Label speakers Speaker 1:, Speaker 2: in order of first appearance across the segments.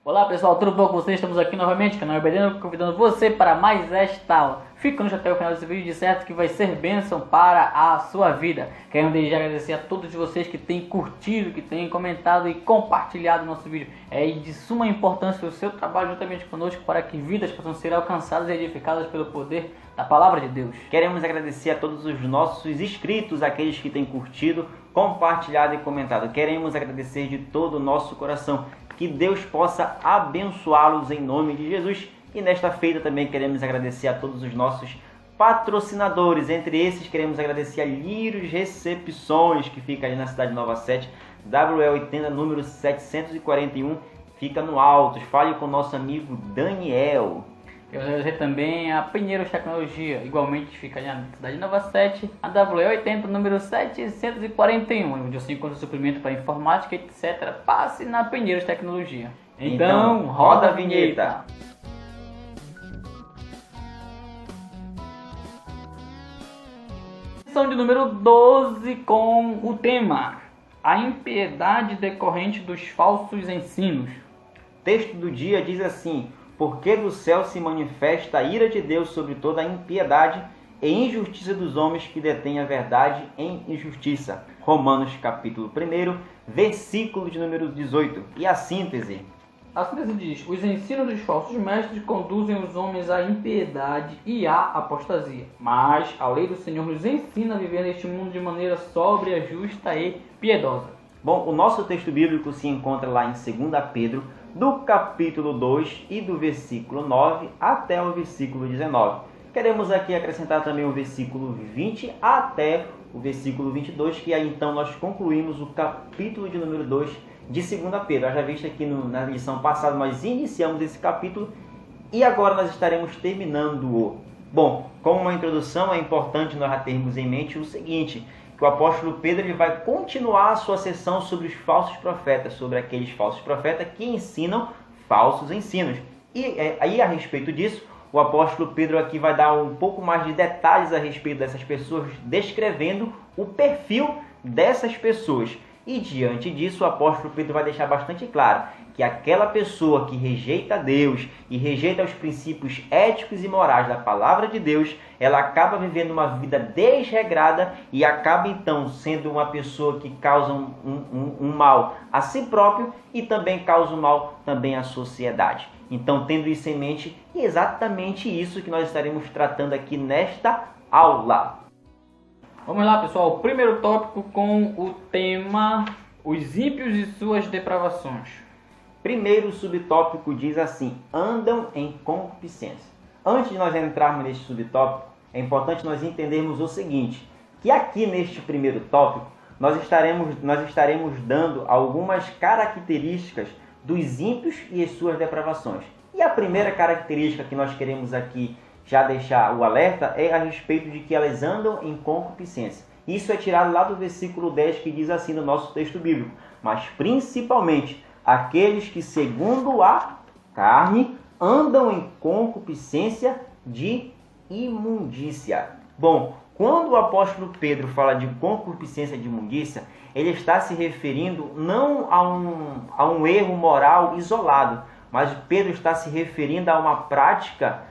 Speaker 1: Olá pessoal, tudo bom com vocês? Estamos aqui novamente, canal Obedendo, convidando você para mais esta aula. Fica no até o final desse vídeo, de certo que vai ser bênção para a sua vida. Quero desde já agradecer a todos vocês que têm curtido, que têm comentado e compartilhado o nosso vídeo. É de suma importância o seu trabalho juntamente conosco para que vidas possam ser alcançadas e edificadas pelo poder da Palavra de Deus.
Speaker 2: Queremos agradecer a todos os nossos inscritos, aqueles que têm curtido, compartilhado e comentado. Queremos agradecer de todo o nosso coração. Que Deus possa abençoá-los em nome de Jesus. E nesta feita também queremos agradecer a todos os nossos patrocinadores. Entre esses queremos agradecer a Lírios Recepções, que fica ali na cidade de Nova Sete, WE80, número 741, fica no Altos. Fale com o nosso amigo Daniel.
Speaker 1: Quero agradecer também a Pinheiros Tecnologia, igualmente fica ali na cidade de Nova Sete, a WE80, número 741, onde você encontra suprimento para informática, etc. Passe na Pinheiros Tecnologia. Então roda a vinheta! Lição de número 12 com o tema: a impiedade decorrente dos falsos ensinos.
Speaker 2: O texto do dia diz assim: porque do céu se manifesta a ira de Deus sobre toda a impiedade e injustiça dos homens que detêm a verdade em injustiça. Romanos capítulo 1, versículo de número 18. E a síntese?
Speaker 1: A síntese diz: os ensinos dos falsos mestres conduzem os homens à impiedade e à apostasia. Mas a lei do Senhor nos ensina a viver neste mundo de maneira sóbria, justa e piedosa.
Speaker 2: Bom, o nosso texto bíblico se encontra lá em 2 Pedro, do capítulo 2 e do versículo 9 até o versículo 19. Queremos aqui acrescentar também o versículo 20 até o versículo 22, que aí então nós concluímos o capítulo de número 2 de 2 Pedro. Já visto aqui na lição passada nós iniciamos esse capítulo e agora nós estaremos terminando-o. Bom, como uma introdução é importante nós já termos em mente o seguinte: que o apóstolo Pedro ele vai continuar a sua sessão sobre os falsos profetas, sobre aqueles falsos profetas que ensinam falsos ensinos. E aí, a respeito disso, o apóstolo Pedro aqui vai dar um pouco mais de detalhes a respeito dessas pessoas, descrevendo o perfil dessas pessoas. E diante disso, o apóstolo Pedro vai deixar bastante claro que aquela pessoa que rejeita Deus e rejeita os princípios éticos e morais da palavra de Deus, ela acaba vivendo uma vida desregrada e acaba então sendo uma pessoa que causa um mal a si próprio e também causa um mal também à sociedade. Então, tendo isso em mente, é exatamente isso que nós estaremos tratando aqui nesta aula.
Speaker 1: Vamos lá, pessoal. O primeiro tópico com o tema: os ímpios e suas depravações.
Speaker 2: Primeiro subtópico diz assim: andam em concupiscência. Antes de nós entrarmos neste subtópico, é importante nós entendermos o seguinte: que aqui neste primeiro tópico nós estaremos dando algumas características dos ímpios e as suas depravações. E a primeira característica que nós queremos aqui já deixar o alerta é a respeito de que elas andam em concupiscência. Isso é tirado lá do versículo 10, que diz assim no nosso texto bíblico: mas principalmente aqueles que segundo a carne andam em concupiscência de imundícia. Bom, quando o apóstolo Pedro fala de concupiscência de imundícia, ele está se referindo não a um erro moral isolado, mas Pedro está se referindo a uma prática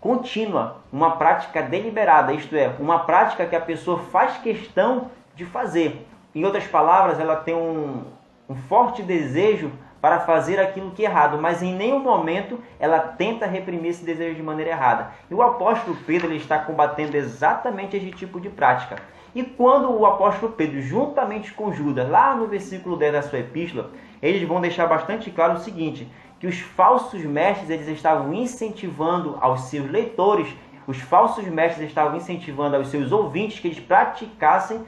Speaker 2: contínua, uma prática deliberada, isto é, uma prática que a pessoa faz questão de fazer. Em outras palavras, ela tem um forte desejo para fazer aquilo que é errado, mas em nenhum momento ela tenta reprimir esse desejo de maneira errada. E o apóstolo Pedro ele está combatendo exatamente esse tipo de prática. E quando o apóstolo Pedro, juntamente com Judas, lá no versículo 10 da sua epístola, eles vão deixar bastante claro o seguinte: que os falsos mestres eles estavam incentivando aos seus leitores, os falsos mestres estavam incentivando aos seus ouvintes que eles praticassem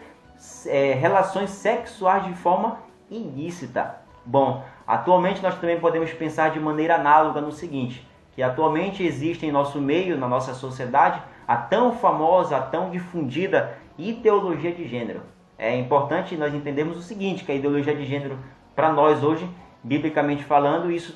Speaker 2: relações sexuais de forma ilícita. Bom, atualmente nós também podemos pensar de maneira análoga no seguinte: que atualmente existe em nosso meio, na nossa sociedade, a tão famosa, a tão difundida ideologia de gênero. É importante nós entendermos o seguinte: que a ideologia de gênero, para nós hoje, biblicamente falando, isso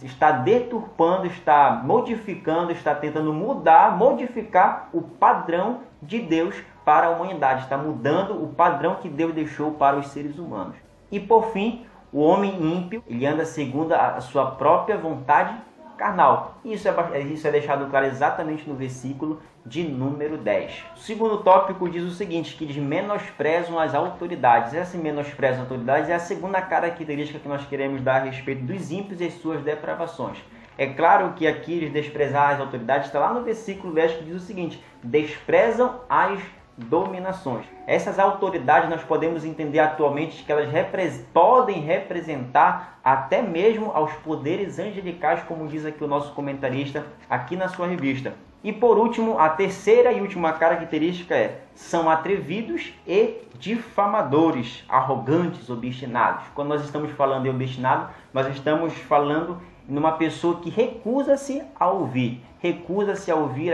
Speaker 2: está deturpando, está modificando, está tentando modificar o padrão de Deus para a humanidade. Está mudando o padrão que Deus deixou para os seres humanos. E por fim, O homem ímpio, ele anda segundo a sua própria vontade carnal. Isso é deixado claro exatamente no versículo de número 10. O segundo tópico diz o seguinte, que eles menosprezam as autoridades. Esse menosprezo às autoridades é a segunda característica que nós queremos dar a respeito dos ímpios e suas depravações. É claro que aqui eles desprezar as autoridades, está lá no versículo 10 que diz o seguinte, desprezam as dominações. Essas autoridades nós podemos entender atualmente que elas podem representar até mesmo aos poderes angelicais, como diz aqui o nosso comentarista aqui na sua revista. E por último, a terceira e última característica são atrevidos e difamadores, arrogantes, obstinados. Quando nós estamos falando em obstinado, nós estamos falando numa pessoa que recusa-se a ouvir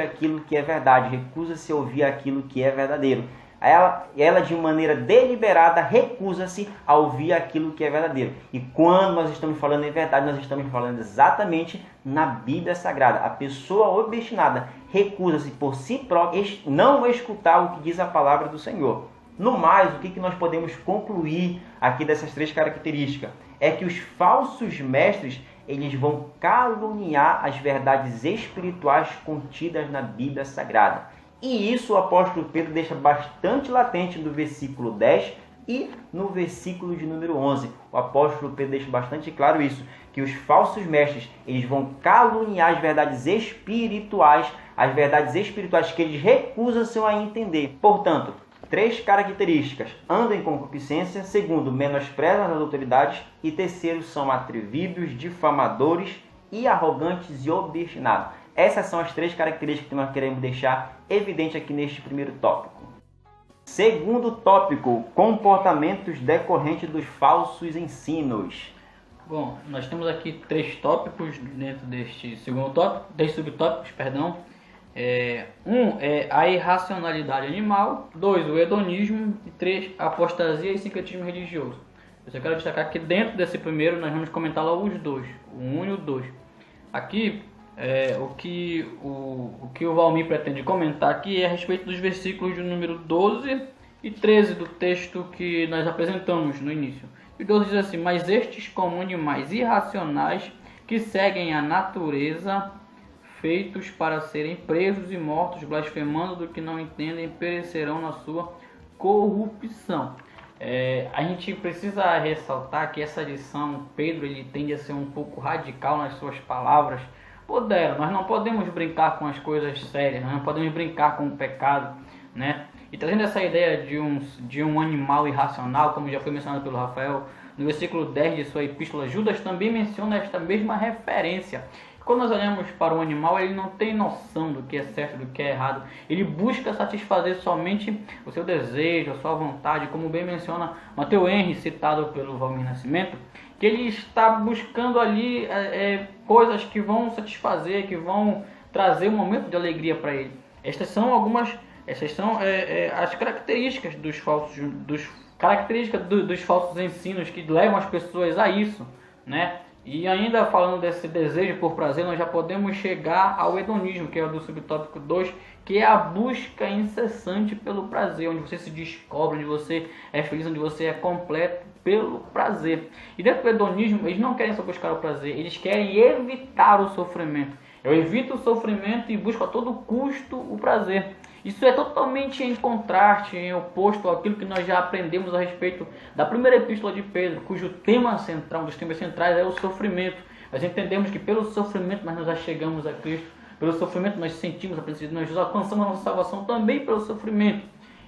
Speaker 2: aquilo que é verdade, recusa-se a ouvir aquilo que é verdadeiro. Ela de maneira deliberada recusa-se a ouvir aquilo que é verdadeiro. E quando nós estamos falando em verdade, nós estamos falando exatamente na Bíblia Sagrada. A pessoa obstinada recusa-se por si própria não escutar o que diz a palavra do Senhor. No mais, o que nós podemos concluir aqui dessas três características? É que os falsos mestres eles vão caluniar as verdades espirituais contidas na Bíblia Sagrada. E isso o apóstolo Pedro deixa bastante latente no versículo 10 e no versículo de número 11. O apóstolo Pedro deixa bastante claro isso, que os falsos mestres eles vão caluniar as verdades espirituais que eles recusam-se a entender. Portanto, três características: andam em concupiscência, segundo, menosprezam as autoridades e terceiro, são atrevidos, difamadores e arrogantes e obstinados. Essas são as três características que nós queremos deixar evidente aqui neste primeiro tópico. Segundo tópico, comportamentos decorrentes dos falsos ensinos.
Speaker 1: Bom, nós temos aqui três tópicos dentro deste segundo tópico, três subtópicos, perdão. Um é a irracionalidade animal, 2 o hedonismo e 3 a apostasia e sincretismo religioso. Eu só quero destacar que dentro desse primeiro nós vamos comentar logo os dois, o 1 e o 2. Aqui o que o Valmir pretende comentar aqui é a respeito dos versículos de número 12 e 13 do texto que nós apresentamos no início. E 12 diz assim: mas estes, como animais irracionais que seguem a natureza, feitos para serem presos e mortos, blasfemando do que não entendem, perecerão na sua corrupção. A gente precisa ressaltar que essa lição, Pedro, ele tende a ser um pouco radical nas suas palavras. Nós não podemos brincar com as coisas sérias, nós não podemos brincar com o pecado, né? E trazendo essa ideia de um animal irracional, como já foi mencionado pelo Rafael, no versículo 10 de sua epístola, Judas também menciona esta mesma referência. Quando nós olhamos para um animal, ele não tem noção do que é certo e do que é errado. Ele busca satisfazer somente o seu desejo, a sua vontade, como bem menciona Matheus Henry, citado pelo Valmir Nascimento, que ele está buscando ali coisas que vão satisfazer, que vão trazer um momento de alegria para ele. Essas são as características dos falsos ensinos que levam as pessoas a isso, né? E ainda falando desse desejo por prazer, nós já podemos chegar ao hedonismo, que é o do subtópico 2, que é a busca incessante pelo prazer, onde você se descobre, onde você é feliz, onde você é completo pelo prazer. E dentro do hedonismo, eles não querem só buscar o prazer, eles querem evitar o sofrimento. Eu evito o sofrimento e busco a todo custo o prazer. Isso é totalmente em contraste, em oposto àquilo que nós já aprendemos a respeito da primeira epístola de Pedro, cujo tema central, um dos temas centrais é o sofrimento. Nós entendemos que pelo sofrimento nós nos achegamos a Cristo, pelo sofrimento nós sentimos a presença de Deus, nós alcançamos a nossa salvação também pelo sofrimento.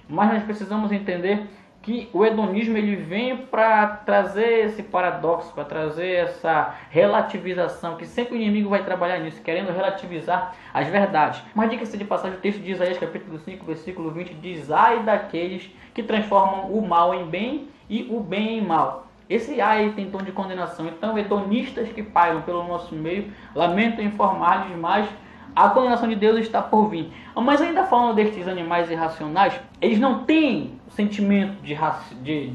Speaker 1: Mas nós precisamos entender que o hedonismo ele vem para trazer esse paradoxo, para trazer essa relativização, que sempre o inimigo vai trabalhar nisso, querendo relativizar as verdades. Mas diga-se de passagem, o texto de Isaías capítulo 5, versículo 20, diz: ai daqueles que transformam o mal em bem e o bem em mal. Esse ai tem tom de condenação. Então, hedonistas que pairam pelo nosso meio, lamento informar-lhes, mas a condenação de Deus está por vir. Mas ainda falando destes animais irracionais, eles não têm sentimento de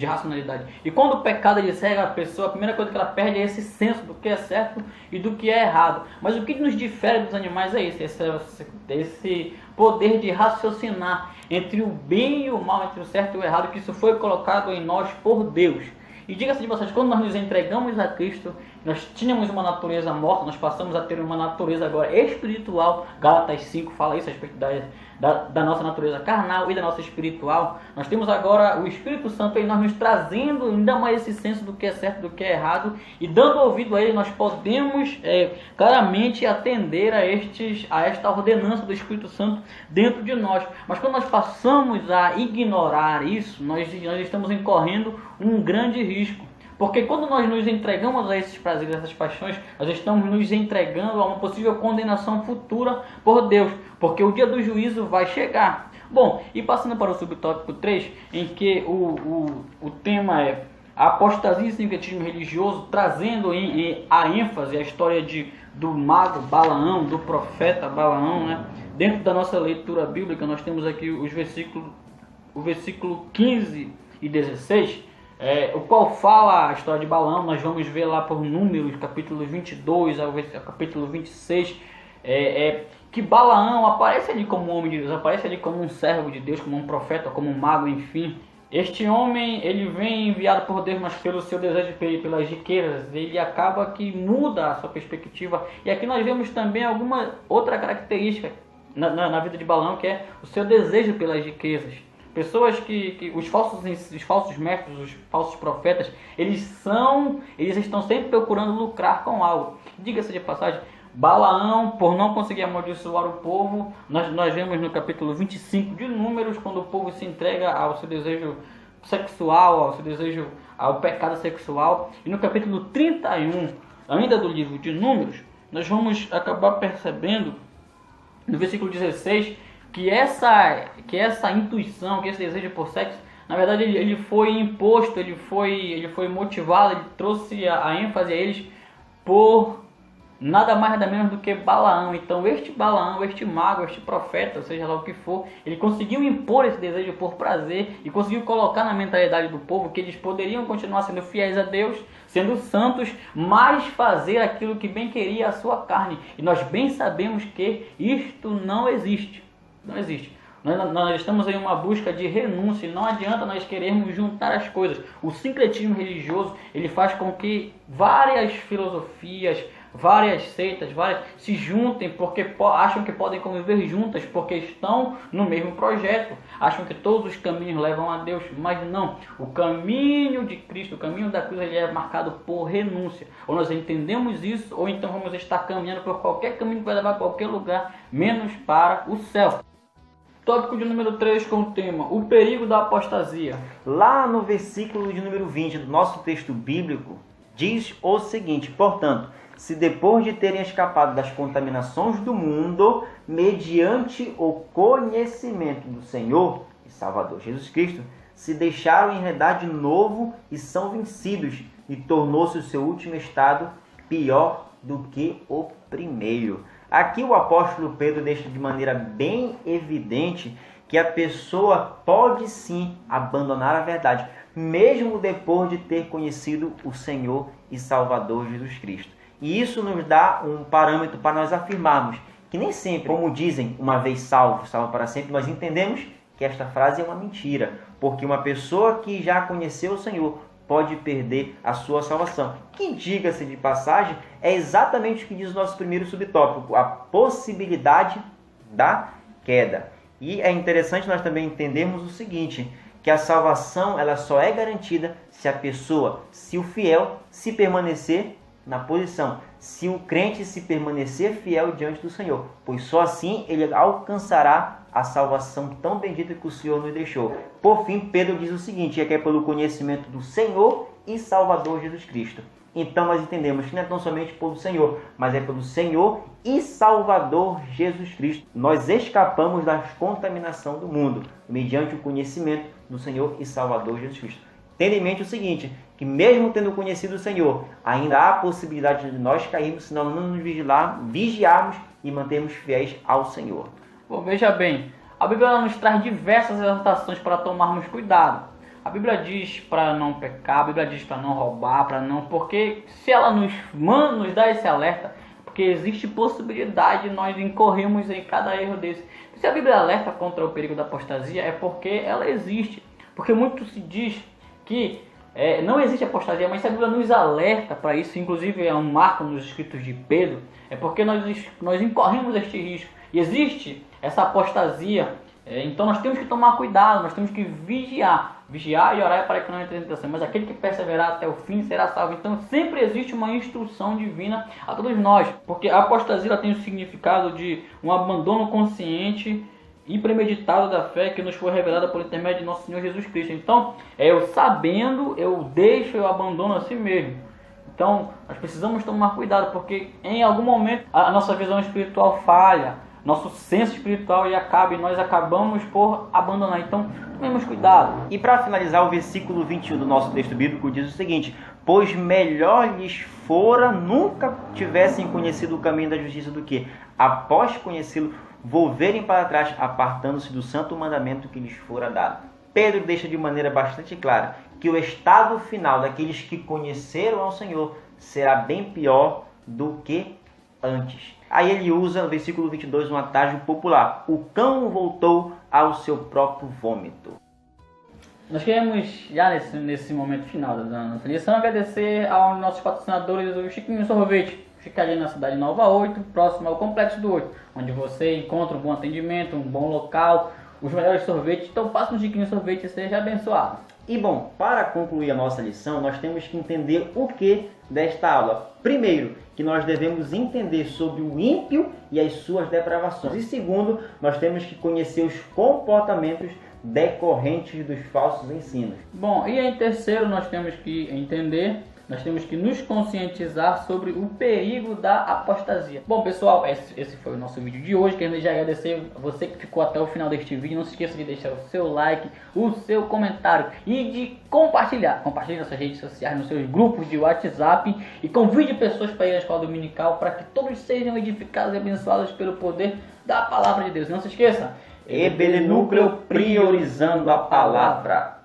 Speaker 1: racionalidade. E quando o pecado ele cega a pessoa, a primeira coisa que ela perde é esse senso do que é certo e do que é errado. Mas o que nos difere dos animais é esse poder de raciocinar entre o bem e o mal, entre o certo e o errado, que isso foi colocado em nós por Deus. E diga-se de passagem, quando nós nos entregamos a Cristo, nós tínhamos uma natureza morta, nós passamos a ter uma natureza agora espiritual. Gálatas 5 fala isso a respeito da nossa natureza carnal e da nossa espiritual. Nós temos agora o Espírito Santo em nós, nos trazendo ainda mais esse senso do que é certo, do que é errado, e dando ouvido a ele, nós podemos claramente atender a esta ordenança do Espírito Santo dentro de nós. Mas quando nós passamos a ignorar isso, nós estamos incorrendo um grande risco. Porque quando nós nos entregamos a esses prazeres, a essas paixões, nós estamos nos entregando a uma possível condenação futura por Deus. Porque o dia do juízo vai chegar. Bom, e passando para o subtópico 3, em que o tema é a apostasia e sincretismo religioso, trazendo a ênfase a história do mago Balaão, do profeta Balaão, né? Dentro da nossa leitura bíblica, nós temos aqui o versículo 15 e 16, o qual fala a história de Balaão. Nós vamos ver lá por Números, capítulo 22 ao capítulo 26, que Balaão aparece ali como um homem de Deus, aparece ali como um servo de Deus, como um profeta, como um mago, enfim. Este homem, ele vem enviado por Deus, mas pelo seu desejo pelas riquezas, ele acaba que muda a sua perspectiva. E aqui nós vemos também alguma outra característica na vida de Balaão, que é o seu desejo pelas riquezas. Pessoas que os falsos mestres, os falsos profetas, eles estão sempre procurando lucrar com algo. Diga-se de passagem, Balaão, por não conseguir amaldiçoar o povo, nós vemos no capítulo 25 de Números, quando o povo se entrega ao seu desejo sexual, ao pecado sexual. E no capítulo 31, ainda do livro de Números, nós vamos acabar percebendo, no versículo 16, que essa intuição, que esse desejo por sexo, na verdade ele foi imposto, ele foi motivado, ele trouxe a ênfase a eles por nada mais nada menos do que Balaão. Então este Balaão, este mago, este profeta, seja lá o que for, ele conseguiu impor esse desejo por prazer e conseguiu colocar na mentalidade do povo que eles poderiam continuar sendo fiéis a Deus, sendo santos, mas fazer aquilo que bem queria a sua carne. E nós bem sabemos que isto não existe. Não existe. Nós estamos em uma busca de renúncia e não adianta nós querermos juntar as coisas. O sincretismo religioso, ele faz com que várias filosofias, várias seitas, se juntem porque acham que podem conviver juntas, porque estão no mesmo projeto. Acham que todos os caminhos levam a Deus, mas não. O caminho de Cristo, o caminho da cruz, ele é marcado por renúncia. Ou nós entendemos isso, ou então vamos estar caminhando por qualquer caminho que vai levar a qualquer lugar, menos para o céu. Tópico de número 3 com o tema o perigo da apostasia.
Speaker 2: Lá no versículo de número 20 do nosso texto bíblico, diz o seguinte: portanto, se depois de terem escapado das contaminações do mundo, mediante o conhecimento do Senhor e Salvador Jesus Cristo, se deixaram enredar de novo e são vencidos, e tornou-se o seu último estado pior do que o primeiro. Aqui o apóstolo Pedro deixa de maneira bem evidente que a pessoa pode sim abandonar a verdade, mesmo depois de ter conhecido o Senhor e Salvador Jesus Cristo. E isso nos dá um parâmetro para nós afirmarmos que nem sempre, como dizem, uma vez salvo, salvo para sempre, nós entendemos que esta frase é uma mentira, porque uma pessoa que já conheceu o Senhor pode perder a sua salvação. Que, diga-se de passagem, é exatamente o que diz o nosso primeiro subtópico, a possibilidade da queda. E é interessante nós também entendermos o seguinte, que a salvação ela só é garantida se a pessoa, se o fiel, se permanecer na posição, se o crente se permanecer fiel diante do Senhor, pois só assim ele alcançará a salvação tão bendita que o Senhor nos deixou. Por fim, Pedro diz o seguinte, que é pelo conhecimento do Senhor e Salvador Jesus Cristo. Então nós entendemos que não é tão somente pelo Senhor, mas é pelo Senhor e Salvador Jesus Cristo. Nós escapamos da contaminação do mundo, mediante o conhecimento do Senhor e Salvador Jesus Cristo. Tendo em mente o seguinte, que mesmo tendo conhecido o Senhor, ainda há a possibilidade de nós cairmos se nós não nos vigiarmos e mantermos fiéis ao Senhor.
Speaker 1: Bom, veja bem, a Bíblia nos traz diversas exortações para tomarmos cuidado. A Bíblia diz para não pecar, a Bíblia diz para não roubar, porque se ela nos dá esse alerta, porque existe possibilidade de nós incorrermos em cada erro desse. Se a Bíblia alerta contra o perigo da apostasia, é porque ela existe. Porque muito se diz que não existe apostasia, mas se a Bíblia nos alerta para isso, inclusive é um marco nos escritos de Pedro, é porque nós incorremos este risco. E existe essa apostasia, então nós temos que tomar cuidado, nós temos que vigiar e orar para que não entre em tentação. Mas aquele que perseverar até o fim será salvo. Então sempre existe uma instrução divina a todos nós, porque a apostasia ela tem o significado de um abandono consciente e premeditado da fé que nos foi revelada por intermédio de nosso Senhor Jesus Cristo. Então, eu sabendo, eu deixo, eu abandono a si mesmo. Então, nós precisamos tomar cuidado, porque em algum momento a nossa visão espiritual falha, nosso senso espiritual acaba e nós acabamos por abandonar. Então, tomemos cuidado.
Speaker 2: E para finalizar, o versículo 21 do nosso texto bíblico diz o seguinte: pois melhor lhes fora nunca tivessem conhecido o caminho da justiça do que, após conhecê-lo, volverem para trás, apartando-se do santo mandamento que lhes fora dado. Pedro deixa de maneira bastante clara que o estado final daqueles que conheceram ao Senhor será bem pior do que antes. Aí ele usa no versículo 22 um atágio popular: o cão voltou ao seu próprio vômito.
Speaker 1: Nós queremos, já nesse momento final da nossa lição, agradecer aos nossos patrocinadores, o Chiquinho Sorvete. Fica ali na cidade Nova 8, próximo ao Complexo do 8, onde você encontra um bom atendimento, um bom local, os melhores sorvetes. Então faça um Chiquinho Sorvete e seja abençoado.
Speaker 2: E bom, para concluir a nossa lição, nós temos que entender o que desta aula. Primeiro, que nós devemos entender sobre o ímpio e as suas depravações. E segundo, nós temos que conhecer os comportamentos decorrentes dos falsos ensinos.
Speaker 1: Bom, e em terceiro, nós temos que entender, nós temos que nos conscientizar sobre o perigo da apostasia. Bom, pessoal, esse foi o nosso vídeo de hoje. Quero já agradecer a você que ficou até o final deste vídeo. Não se esqueça de deixar o seu like, o seu comentário e de compartilhar. Compartilhe nas suas redes sociais, nos seus grupos de WhatsApp e convide pessoas para ir à escola dominical para que todos sejam edificados e abençoados pelo poder da palavra de Deus. Não se esqueça,
Speaker 2: EBD Núcleo, priorizando a palavra.